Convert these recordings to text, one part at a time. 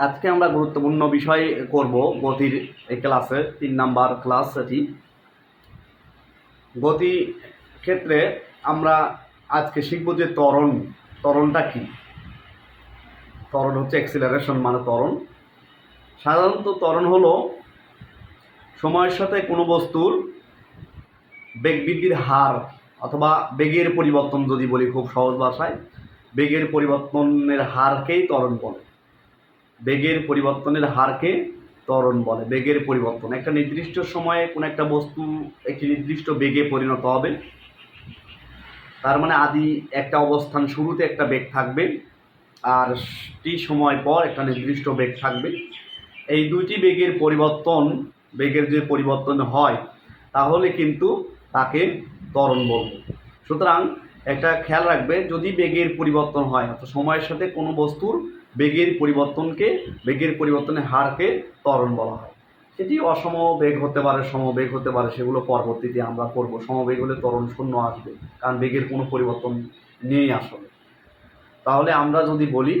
আজকে আমরা গুরুত্বপূর্ণ বিষয় করব গতির এই ক্লাসে 3 নাম্বার ক্লাস। এটি গতি ক্ষেত্রে আমরা আজকে শিখব যে ত্বরণটা কি। ত্বরণ হচ্ছে অ্যাক্সিলারেশন মানে ত্বরণ। সাধারণত ত্বরণ হলো সময়ের সাথে কোনো বস্তুর বেগ বৃদ্ধির হার অথবা বেগের পরিবর্তন, যদি বলি খুব সহজ ভাষায়, বেগের পরিবর্তনের হারকেই ত্বরণ বলে। বেগের পরিবর্তনের হারকে ত্বরণ বলে। বেগের পরিবর্তন একটা নির্দিষ্ট সময়ে কোনো একটা বস্তু একটি নির্দিষ্ট বেগে পরিণত হবে। তার মানে আদি একটা অবস্থান, শুরুতে একটা বেগ থাকবে আর টি সময় পর একটা নির্দিষ্ট বেগ থাকবে। এই দুইটি বেগের যে পরিবর্তন হয় তাহলে কিন্তু তাকে ত্বরণ বলব। সুতরাং একটা খেয়াল রাখবে, যদি বেগের পরিবর্তন হয় অর্থাৎ সময়ের সাথে কোনো বস্তুর বেগের পরিবর্তনের হারকে ত্বরণ বলা হয়। সেটি অসম বেগ হতে পারে, সমবেগ হতে পারে, সেগুলো পরবর্তীতে আমরা করব। সমবেগ হলে ত্বরণ শূন্য আসবে, কারণ বেগের কোনো পরিবর্তন নেই আসলে। তাহলে আমরা যদি বলি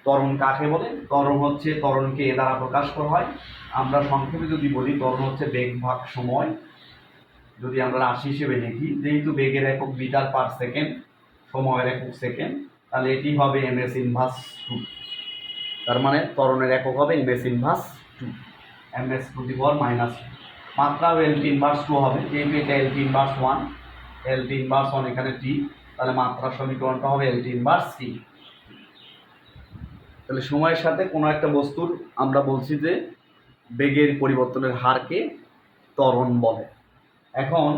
ত্বরণ কাকে বলে, ত্বরণকে এ দ্বারা প্রকাশ করা হয়। আমরা সংক্ষেপে যদি বলি, ত্বরণ হচ্ছে বেগ ভাগ সময়। যদি আমরা রাশি হিসেবে লিখি, যেহেতু বেগের একক মিটার পার সেকেন্ড, সময়ের একক সেকেন্ড, তাহলে এটি হবে ms ইনভার্স 2। তার মানে ত্বরণের একক হবে ms inverse 2, ms to the power minus 2। মাত্রাও lt inverse 2 হবে, যেহেতু এটা lt ইনভার্স 1, lt ইনভার্স 1 এখানে t, তাহলে মাত্রার সমীকরণটা হবে lt ইনভার্স t। তাহলে সময়ের সাথে কোনো একটা বস্তুর আমরা বলছি যে বেগের পরিবর্তনের হারকে ত্বরণ বলে। এখন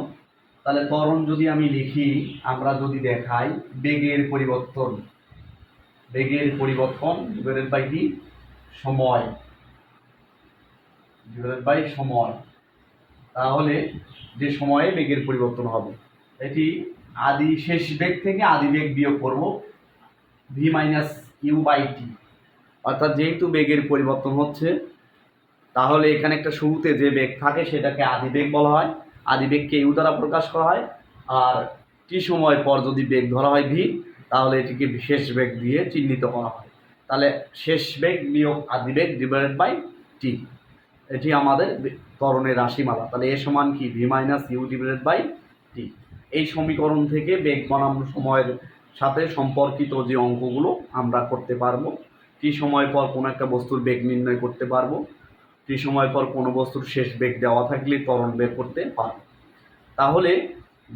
তাহলে ত্বরণ যদি আমি লিখি, আমরা যদি দেখাই বেগের পরিবর্তন ডিভাইডেড বাই কি, সময় ডিভাইডেড বাই সময়, তাহলে যে সময়ে বেগের পরিবর্তন হবে এটি শেষ বেগ থেকে আদি বেগ বিয়োগ করব v minus you by T. অর্থাৎ যেহেতু বেগের পরিবর্তন হচ্ছে, তাহলে এখানে একটা শুরুতে যে বেগ থাকে সেটাকে আদি বেগ বলা হয়। আদি বেগকে ইউ দ্বারা প্রকাশ করা হয়, আর টি সময় পর যদি বেগ ধরা হয় ভি, তাহলে এটিকে শেষ বেগ দিয়ে চিহ্নিত করা হয়। তাহলে শেষ বেগ বিয়োগ আদি বেগ ডিভাইডেড বাই টি, এটি আমাদের ত্বরণের রাশিমালা। তাহলে এ সমান কি, v minus u divided by t. এই সমীকরণ থেকে বেগ বনাম সময়ের সাথে সম্পর্কিত যে অঙ্কগুলো আমরা করতে পারবো। টি সময় পর কোনো একটা বস্তুর বেগ নির্ণয় করতে পারবো। টি সময় পর কোনো বস্তুর শেষ বেগ দেওয়া থাকলে ত্বরণ বের করতে পারবো। তাহলে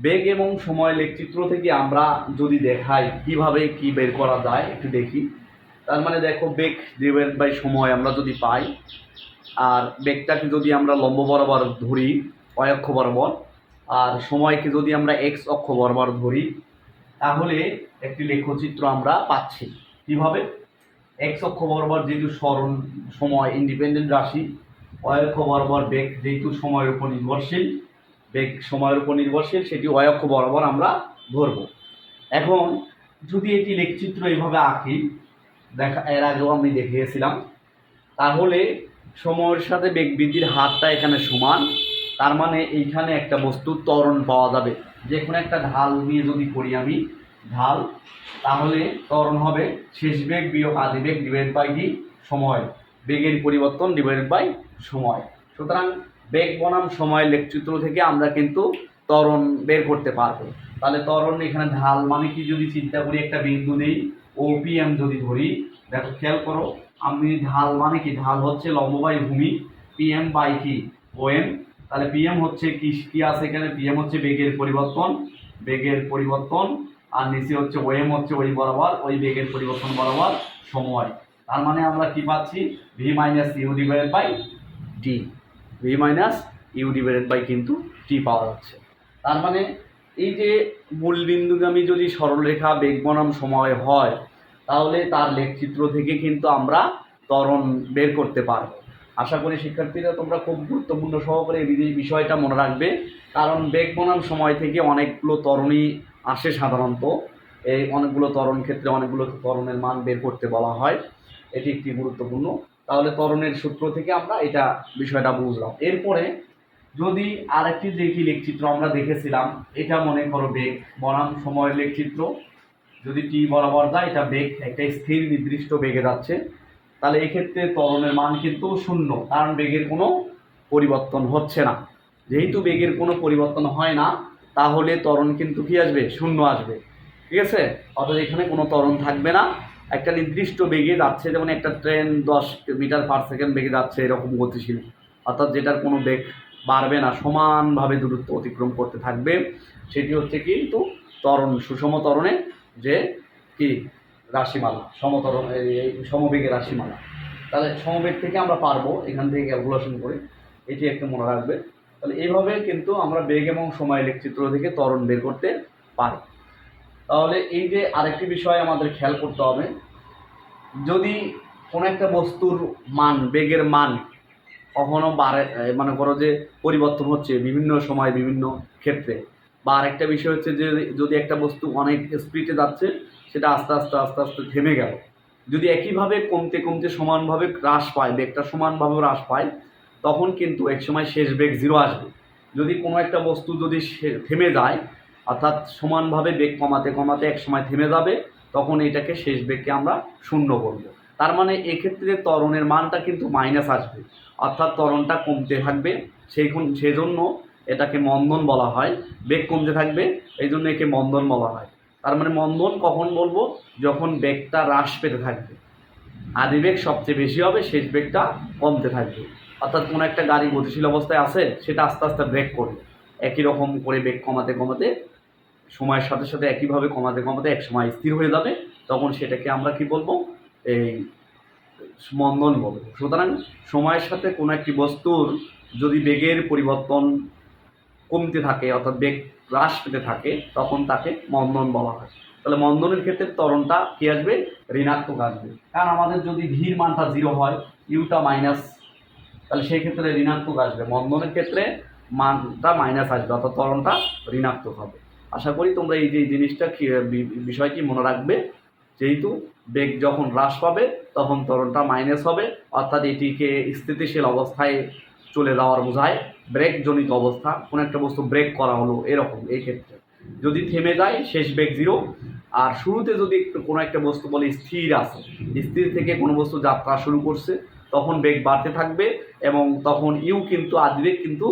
বেগ এবং সময় লেখচিত্র থেকে আমরা যদি দেখাই কিভাবে কি বের করা যায় একটু দেখি। তার মানে দেখো, বেগ ডিভাইডেড বাই সময় আমরা যদি পাই, আর বেগটাকে যদি আমরা লম্ব বরাবর ধরি y অক্ষ বরাবর, আর সময়কে যদি আমরা x অক্ষ বরাবর ধরি, তাহলে একটি লেখচিত্র আমরা পাচ্ছি। কিভাবে? x অক্ষ বরাবর যেহেতু সময় ইন্ডিপেন্ডেন্ট রাশি, y অক্ষ বরাবর বেগ যেহেতু সময়ের উপর নির্ভরশীল, সেটি y অক্ষ বরাবর আমরা ধরব। এখন যদি এটি লেখচিত্র এইভাবে আঁকি, এর আগেও আমি দেখিয়েছিলাম, তাহলে সময়ের সাথে বেগ বৃদ্ধির হারটা এখানে সমান। তার মানে এইখানে একটা বস্তুর ত্বরণ পাওয়া যাবে। যে কোনো একটা ঢাল নিয়ে যদি করি আমি ঢাল, তাহলে ত্বরণ হবে শেষ বেগ বিয়োগ আদি বেগ ডিভাইড বাই কি, সময়। বেগের পরিবর্তন ডিভাইডেড বাই সময়। সুতরাং বেগ বনাম সময় লেখচিত্র থেকে আমরা কিন্তু ত্বরণ বের করতে পারবো। তাহলে ত্বরণ এখানে ঢাল মানে কি, যদি চিন্তা করি একটা বিন্দু নেই OPM যদি ধরি, দেখো খেয়াল করো, আমি ঢাল মানে কি, ঢাল হচ্ছে লম্ব বাই ভূমি, PM বাই কি, OM। তাহলে PM হচ্ছে কি আছে এখানে, PM হচ্ছে বেগের পরিবর্তন, আর নিচে হচ্ছে OM হচ্ছে ওই বরাবর, ওই বেগের পরিবর্তন বরাবর সময়। তার মানে আমরা কি পাচ্ছি, v minus u divided by t, কিন্তু টি পাওয়া যাচ্ছে। তার মানে এই যে মূল বিন্দুগামী যদি সরলরেখা বেগ বনাম সময় হয়, তাহলে তার লেখচিত্র থেকে কিন্তু আমরা ত্বরণ বের করতে পারবো। আশা করি শিক্ষার্থীরা তোমরা খুব গুরুত্বপূর্ণ সহকারে এই বিষয়টা মনে রাখবে, কারণ বেগ বনাম সময় থেকে অনেকগুলো ত্বরণই আসে সাধারণত। এই অনেকগুলো ত্বরণ ক্ষেত্রে অনেকগুলো ত্বরণের মান বের করতে বলা হয়, এটি একটি গুরুত্বপূর্ণ। তাহলে ত্বরণের সূত্র থেকে আমরা বিষয়টা বুঝলাম। এরপরে যদি আরেকটি যেটি লেখচিত্র আমরা দেখেছিলাম, এটা মনে করো বেগ বনাম সময়ের লেখচিত্র। যদি টি বরাবর যায়, এটা বেগ একটা স্থির নির্দিষ্ট বেগে যাচ্ছে, তাহলে এই ক্ষেত্রে ত্বরণের মান কিন্তু শূন্য, কারণ বেগের কোনো পরিবর্তন হচ্ছে না। যেহেতু বেগের কোনো পরিবর্তন হয় না, তাহলে ত্বরণ কিন্তু কি আসবে? শূন্য আসবে। ঠিক আছে, অর্থাৎ এখানে কোনো ত্বরণ থাকবে না। একটা নির্দিষ্ট বেগে যাচ্ছে, যেমন একটা ট্রেন 10 মিটার পার সেকেন্ড বেগে যাচ্ছে, এরকম গতিশীল, অর্থাৎ যেটার কোনো বেগ বাড়বে না, সমানভাবে দূরত্ব অতিক্রম করতে থাকবে, সেটি হচ্ছে কিন্তু ত্বরণ। সুষম ত্বরণে যে কি রাশিমালা, সমতরণ, এই সমবেগের রাশিমালা। তাহলে সমবেগ থেকে আমরা পারবো এখান থেকে ক্যালকুলেশন করে, এটি একটু মনে রাখবে। তাহলে এইভাবে কিন্তু আমরা বেগ এবং সময় লেখচিত্র থেকে ত্বরণ বের করতে পারি। তাহলে এই যে আরেকটি বিষয় আমাদের খেয়াল করতে হবে, যদি কোনো একটা বস্তুর মান, বেগের মান কখনো বাড়ে, মনে করো যে পরিবর্তন হচ্ছে বিভিন্ন সময় বিভিন্ন ক্ষেত্রে, বা আরেকটা বিষয় হচ্ছে যে যদি একটা বস্তু অনেক স্পিডে যাচ্ছে, সেটা আস্তে আস্তে আস্তে আস্তে থেমে গেল, যদি একইভাবে কমতে কমতে সমানভাবে হ্রাস পায়, বেগটা সমানভাবে হ্রাস পায়, তখন কিন্তু এক সময় শেষ বেগ 0 আসবে। যদি কোনো একটা বস্তু যদি থেমে যায়, অর্থাৎ সমানভাবে বেগ কমাতে কমাতে এক সময় থেমে যাবে, তখন এটাকে শেষ বেগকে আমরা শূন্য করব। তার মানে এক্ষেত্রে ত্বরণের মানটা কিন্তু মাইনাস আসবে, অর্থাৎ ত্বরণটা কমতে থাকবে। সেজন্য এটাকে মন্দন বলা হয়। বেগ কমতে থাকবে, এই জন্য একে মন্দন বলা হয়। তার মানে মন্দন কখন বলবো? যখন বেগটা হ্রাস পেতে থাকবে, আদি বেগ সবচেয়ে বেশি হবে, শেষ বেগটা কমতে থাকবে। অর্থাৎ কোনো একটা গাড়ি গতিশীল অবস্থায় আছে, সেটা আস্তে আস্তে ব্রেক করবে, একই রকম করে বেগ কমাতে কমাতে সময়ের সাথে সাথে একইভাবে কমাতে কমাতে এক সময় স্থির হয়ে যাবে, তখন সেটাকে আমরা কি বলবো? এই মন্দন বলবো। সুতরাং সময়ের সাথে কোনো একটি বস্তুর যদি বেগের পরিবর্তন কমতে থাকে, অর্থাৎ বেগ হ্রাস পেতে থাকে, তখন তাকে মন্দন বলা হয়। তাহলে মন্দনের ক্ষেত্রে ত্বরণটা কি আসবে? ঋণাত্মক আসবে, কারণ আমাদের যদি ভির মানটা 0 হয়, ইউটা মাইনাস, তাহলে সেই ক্ষেত্রে ঋণাত্মক আসবে। মন্দনের ক্ষেত্রে মানটা মাইনাস আসবে, অর্থাৎ ত্বরণটা ঋণাত্মক হবে। আশা করি তোমরা এই যে জিনিসটা বিষয়টি মনে রাখবে। যেহেতু বেগ যখন হ্রাস পাবে, তখন ত্বরণটা মাইনাস হবে, অর্থাৎ এটিকে স্থিতিশীল অবস্থায় চলে যাওয়ার বোঝায়। ব্রেক জনিত অবস্থা, কোনো একটা বস্তু ব্রেক করা হলো, এরকম। এই ক্ষেত্রে যদি থেমে যায়, শেষ বেগ 0। আর শুরুতে যদি কোনো একটা বস্তু বলে স্থির আছে, স্থির থেকে কোনো বস্তু যাত্রা শুরু করছে, তখন বেগ বাড়তে থাকবে, এবং তখন ইউ কিন্তু আদিবেগ কিন্তু